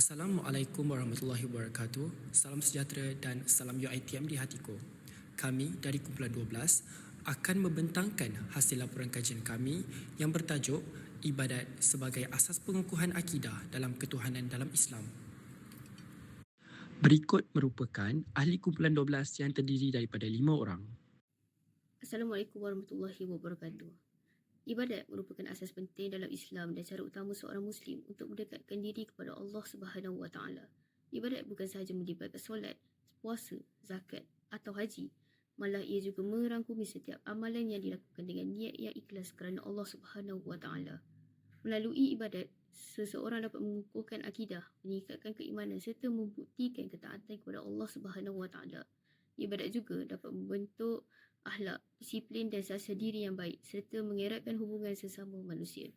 Assalamualaikum warahmatullahi wabarakatuh. Salam sejahtera dan salam UiTM di hatiku. Kami dari kumpulan 12 akan membentangkan hasil laporan kajian kami yang bertajuk Ibadat sebagai asas pengukuhan akidah dalam ketuhanan dalam Islam. Berikut merupakan ahli kumpulan 12 yang terdiri daripada 5 orang. Assalamualaikum warahmatullahi wabarakatuh. Ibadat merupakan asas penting dalam Islam dan cara utama seorang Muslim untuk mendekatkan diri kepada Allah Subhanahu Wa Taala. Ibadat bukan sahaja melibatkan solat, puasa, zakat atau haji, malah ia juga merangkumi setiap amalan yang dilakukan dengan niat yang ikhlas kerana Allah Subhanahu Wa Taala. Melalui ibadat, seseorang dapat mengukuhkan akidah, meningkatkan keimanan serta membuktikan ketaatan kepada Allah Subhanahu Wa Taala. Ibadat juga dapat membentuk akhlak, disiplin dan rasa diri yang baik serta mengeratkan hubungan sesama manusia.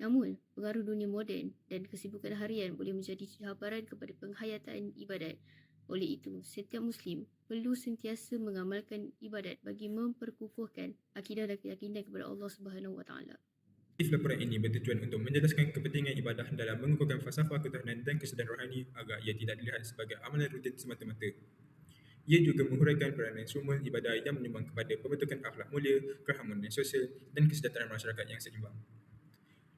Namun, pengaruh dunia moden dan kesibukan harian boleh menjadi cabaran kepada penghayatan ibadat. Oleh itu, setiap Muslim perlu sentiasa mengamalkan ibadat bagi memperkukuhkan akidah dan keyakinan kepada Allah Subhanahu Wa Taala. Laporan ini bertujuan untuk menjelaskan kepentingan ibadah dalam mengukuhkan falsafah ketuhanan dan kesedaran rohani agar ia tidak dilihat sebagai amalan rutin semata-mata. Ia juga menghuraikan peranan semua ibadah yang menyumbang kepada pembentukan akhlak mulia, keharmonian sosial dan kesejahteraan masyarakat yang seimbang.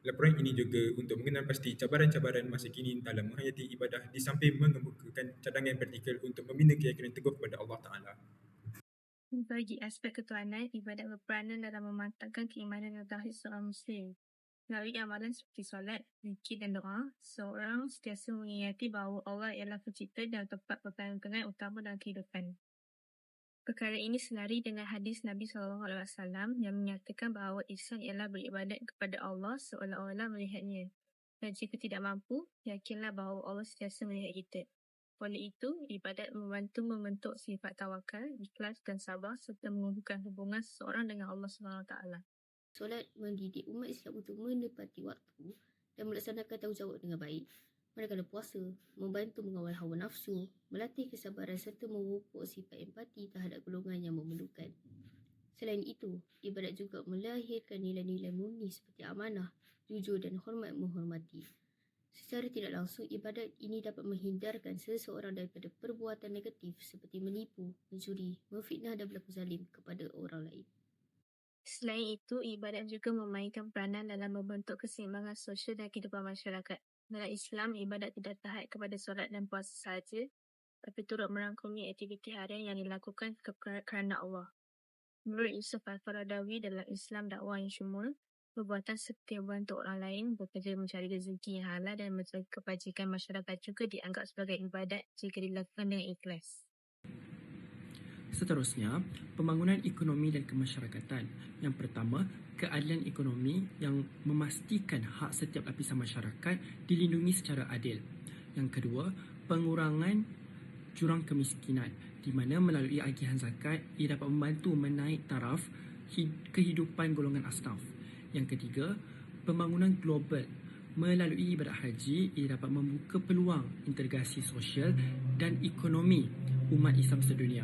Laporan ini juga untuk mengenal pasti cabaran-cabaran masa kini dalam menghayati ibadah di samping mengemukakan cadangan praktikal untuk membina keyakinan teguh kepada Allah Ta'ala. Bagi aspek ketuhanan, ibadat berperanan dalam memantapkan keimanan dan tauhid seorang Muslim. Melalui amalan seperti solat, zikir dan doa, seorang sentiasa mengingati bahawa Allah ialah pencipta dan tempat pertolongan utama dalam kehidupan. Perkara ini selari dengan hadis Nabi SAW yang menyatakan bahawa ihsan ialah beribadat kepada Allah seolah-olah melihatnya. Dan jika tidak mampu, yakinlah bahawa Allah sentiasa melihat kita. Oleh itu, ibadat membantu membentuk sifat tawakal, ikhlas dan sabar serta mengukuhkan hubungan seseorang dengan Allah SWT. Solat mendidik umat Islam untuk menepati waktu dan melaksanakan tanggungjawab dengan baik. Manakala puasa membantu mengawal hawa nafsu, melatih kesabaran serta memupuk sifat empati terhadap golongan yang memerlukan. Selain itu, ibadat juga melahirkan nilai-nilai murni seperti amanah, jujur dan hormat menghormati. Secara tidak langsung, ibadat ini dapat menghindarkan seseorang daripada perbuatan negatif seperti menipu, mencuri, memfitnah dan berlaku zalim kepada orang lain. Selain itu, ibadat juga memainkan peranan dalam membentuk keseimbangan sosial dan kehidupan masyarakat. Dalam Islam, ibadat tidak terhad kepada solat dan puasa sahaja, tapi turut merangkumi aktiviti harian yang dilakukan kerana Allah. Menurut Yusuf Al-Qaradawi dalam Islam dakwah yang syumul, perbuatan seperti membantu orang lain, bekerja mencari rezeki yang halal dan menjaga kebajikan masyarakat juga dianggap sebagai ibadat jika dilakukan dengan ikhlas. Seterusnya, pembangunan ekonomi dan kemasyarakatan. Yang pertama, keadilan ekonomi yang memastikan hak setiap lapisan masyarakat dilindungi secara adil. Yang kedua, pengurangan jurang kemiskinan di mana melalui agihan zakat ia dapat membantu menaik taraf kehidupan golongan asnaf. Yang ketiga, pembangunan global. Melalui ibadat haji, ia dapat membuka peluang integrasi sosial dan ekonomi umat Islam sedunia.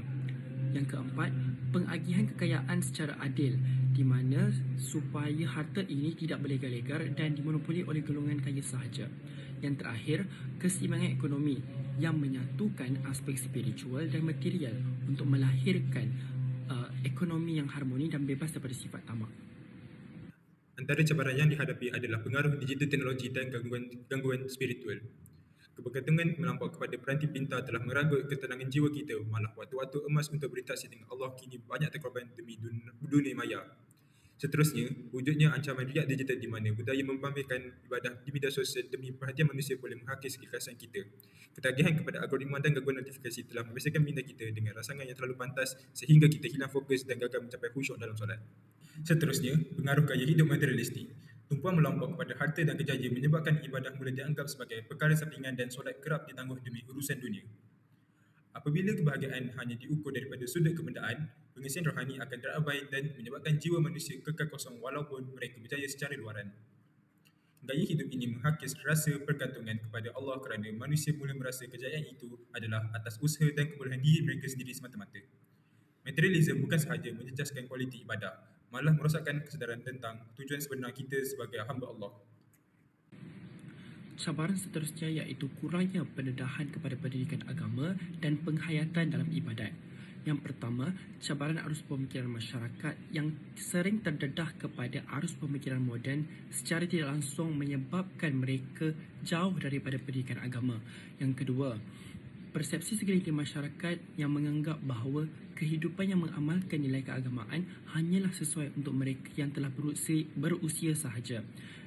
Yang keempat, pengagihan kekayaan secara adil di mana supaya harta ini tidak berlegar-legar dan dimonopoli oleh golongan kaya sahaja. Yang terakhir, keseimbangan ekonomi yang menyatukan aspek spiritual dan material untuk melahirkan ekonomi yang harmoni dan bebas daripada sifat tamak. Antara cabaran yang dihadapi adalah pengaruh digital teknologi dan gangguan spiritual. Kebergantungan melampau kepada peranti pintar telah meragut ketenangan jiwa kita, malah waktu-waktu emas untuk berinteraksi dengan Allah kini banyak terkorban demi dunia maya. Seterusnya, wujudnya ancaman riak digital di mana budaya mempamerkan ibadah di media sosial demi perhatian manusia boleh menghakis keikhlasan kita. Ketagihan kepada algoritma dan gangguan notifikasi telah membiasakan minda kita dengan rasangan yang terlalu pantas sehingga kita hilang fokus dan gagal mencapai khusyuk dalam solat. Seterusnya, pengaruh gaya hidup materialistik. Tumpuan melampau kepada harta dan kejayaan menyebabkan ibadah mula dianggap sebagai perkara sampingan dan solat kerap ditangguh demi urusan dunia. Apabila kebahagiaan hanya diukur daripada sudut kebendaan, pengisian rohani akan terabai dan menyebabkan jiwa manusia kekal kosong walaupun mereka berjaya secara luaran. Gaya hidup ini menghakis rasa pergantungan kepada Allah kerana manusia mula merasa kejayaan itu adalah atas usaha dan kebolehan diri mereka sendiri semata-mata. Materialisme bukan sahaja menjejaskan kualiti ibadah, malah merosakkan kesedaran tentang tujuan sebenar kita sebagai hamba Allah. Cabaran seterusnya iaitu kurangnya pendedahan kepada pendidikan agama dan penghayatan dalam ibadat. Yang pertama, cabaran arus pemikiran masyarakat yang sering terdedah kepada arus pemikiran moden secara tidak langsung menyebabkan mereka jauh daripada pendidikan agama. Yang kedua, persepsi segelintir masyarakat yang menganggap bahawa kehidupan yang mengamalkan nilai keagamaan hanyalah sesuai untuk mereka yang telah berusia sahaja.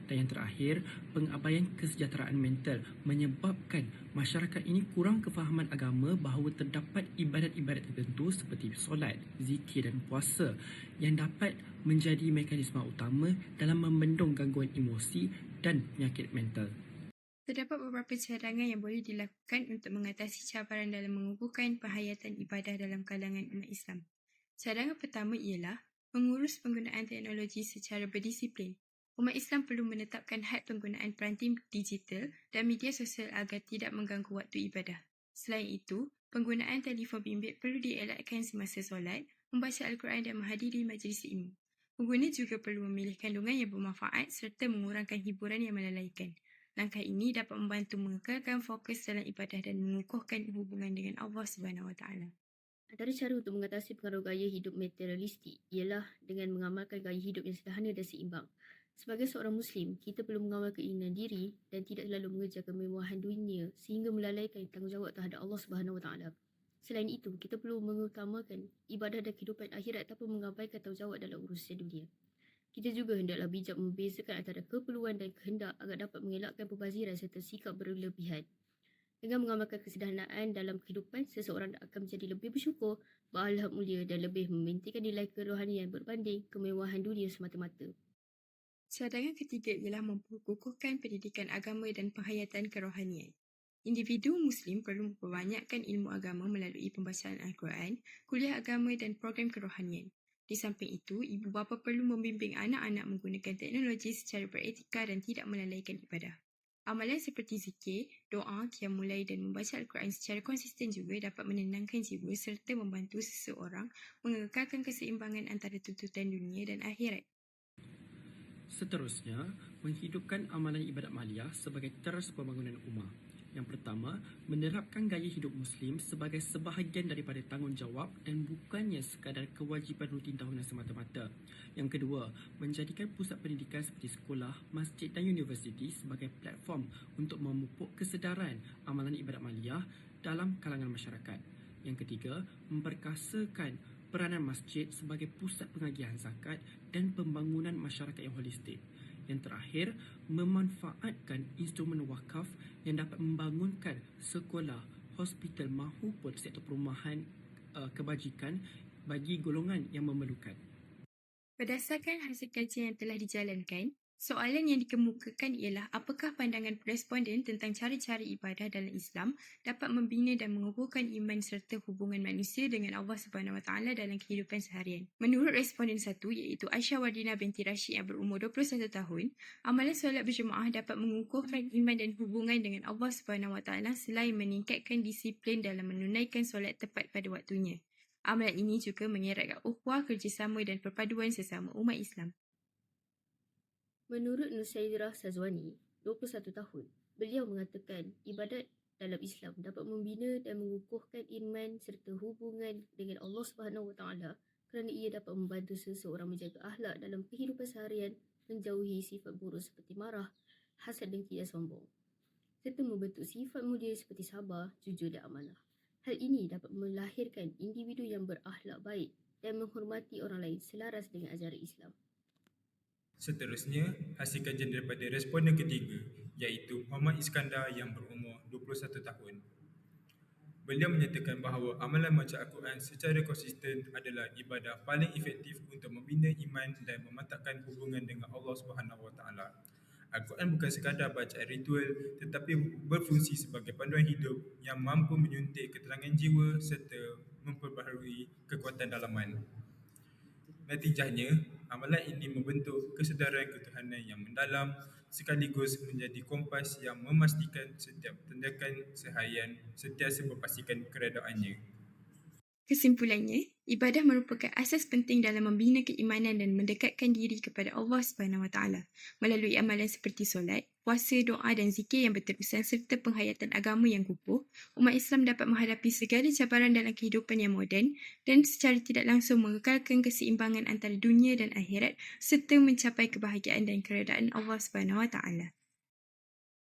Dan yang terakhir, pengabaian kesejahteraan mental menyebabkan masyarakat ini kurang kefahaman agama bahawa terdapat ibadat-ibadat tertentu seperti solat, zikir dan puasa yang dapat menjadi mekanisme utama dalam membendung gangguan emosi dan penyakit mental. Terdapat beberapa cadangan yang boleh dilakukan untuk mengatasi cabaran dalam mengukuhkan penghayatan ibadah dalam kalangan umat Islam. Cadangan pertama ialah mengurus penggunaan teknologi secara berdisiplin. Umat Islam perlu menetapkan had penggunaan peranti digital dan media sosial agar tidak mengganggu waktu ibadah. Selain itu, penggunaan telefon bimbit perlu dielakkan semasa solat, membaca Al-Quran dan menghadiri majlis ilmu. Pengguna juga perlu memilih kandungan yang bermanfaat serta mengurangkan hiburan yang melalaikan. Langkah ini dapat membantu mengekalkan fokus dalam ibadah dan mengukuhkan hubungan dengan Allah SWT. Antara cara untuk mengatasi pengaruh gaya hidup materialistik ialah dengan mengamalkan gaya hidup yang sederhana dan seimbang. Sebagai seorang Muslim, kita perlu mengawal keinginan diri dan tidak selalu mengejar kemewahan dunia sehingga melalaikan tanggungjawab terhadap Allah SWT. Selain itu, kita perlu mengutamakan ibadah dan kehidupan akhirat tanpa mengabaikan tanggungjawab dalam urusan dunia. Kita juga hendaklah bijak membezakan antara keperluan dan kehendak agar dapat mengelakkan perbaziran serta sikap berlebihan. Dengan mengamalkan kesederhanaan dalam kehidupan, seseorang akan menjadi lebih bersyukur, berakhlak mulia dan lebih mementingkan nilai kerohanian berbanding kemewahan dunia semata-mata. Cadangan ketiga ialah memperkukuhkan pendidikan agama dan penghayatan kerohanian. Individu Muslim perlu memperbanyakkan ilmu agama melalui pembacaan Al-Quran, kuliah agama dan program kerohanian. Di samping itu, ibu bapa perlu membimbing anak-anak menggunakan teknologi secara beretika dan tidak melalaikan ibadah. Amalan seperti zikir, doa, qiyamul-lail dan membaca Al-Quran secara konsisten juga dapat menenangkan jiwa serta membantu seseorang mengekalkan keseimbangan antara tuntutan dunia dan akhirat. Seterusnya, menghidupkan amalan ibadat maliyah sebagai teras pembangunan ummah. Yang pertama, menerapkan gaya hidup Muslim sebagai sebahagian daripada tanggungjawab dan bukannya sekadar kewajipan rutin tahunan semata-mata. Yang kedua, menjadikan pusat pendidikan seperti sekolah, masjid dan universiti sebagai platform untuk memupuk kesedaran amalan ibadat maliyah dalam kalangan masyarakat. Yang ketiga, memperkasakan peranan masjid sebagai pusat pengagihan zakat dan pembangunan masyarakat yang holistik. Yang terakhir, memanfaatkan instrumen wakaf yang dapat membangunkan sekolah, hospital mahupun sektor perumahan kebajikan bagi golongan yang memerlukan. Berdasarkan hasil kajian yang telah dijalankan, soalan yang dikemukakan ialah apakah pandangan responden tentang cara-cara ibadah dalam Islam dapat membina dan mengukuhkan iman serta hubungan manusia dengan Allah SWT dalam kehidupan seharian. Menurut responden satu iaitu Aisyah Wardina binti Rashid yang berumur 21 tahun, amalan solat berjemaah dapat mengukuhkan iman dan hubungan dengan Allah SWT selain meningkatkan disiplin dalam menunaikan solat tepat pada waktunya. Amalan ini juga mengeratkan ukhuwah, kerjasama dan perpaduan sesama umat Islam. Menurut Nusairah Sazwani, 21 tahun, beliau mengatakan ibadat dalam Islam dapat membina dan mengukuhkan iman serta hubungan dengan Allah SWT kerana ia dapat membantu seseorang menjaga akhlak dalam kehidupan seharian, menjauhi sifat buruk seperti marah, hasad, dengki dan sombong, serta membentuk sifat mulia seperti sabar, jujur dan amanah. Hal ini dapat melahirkan individu yang berakhlak baik dan menghormati orang lain selaras dengan ajaran Islam. Seterusnya, hasil kajian daripada responden ketiga iaitu Muhammad Iskandar yang berumur 21 tahun. Beliau menyatakan bahawa amalan membaca Al-Quran secara konsisten adalah ibadah paling efektif untuk membina iman dan memantapkan hubungan dengan Allah SWT. Al-Quran bukan sekadar bacaan ritual tetapi berfungsi sebagai panduan hidup yang mampu menyuntik keterangan jiwa serta memperbaharui kekuatan dalaman. Natijahnya, amalan ini membentuk kesedaran ketuhanan yang mendalam sekaligus menjadi kompas yang memastikan setiap tindakan seharian sentiasa berpastikan keredaannya. Kesimpulannya, ibadah merupakan asas penting dalam membina keimanan dan mendekatkan diri kepada Allah SWT. Melalui amalan seperti solat, puasa, doa dan zikir yang berterusan serta penghayatan agama yang kukuh, umat Islam dapat menghadapi segala cabaran dalam kehidupan yang moden dan secara tidak langsung mengekalkan keseimbangan antara dunia dan akhirat serta mencapai kebahagiaan dan keredaan Allah SWT.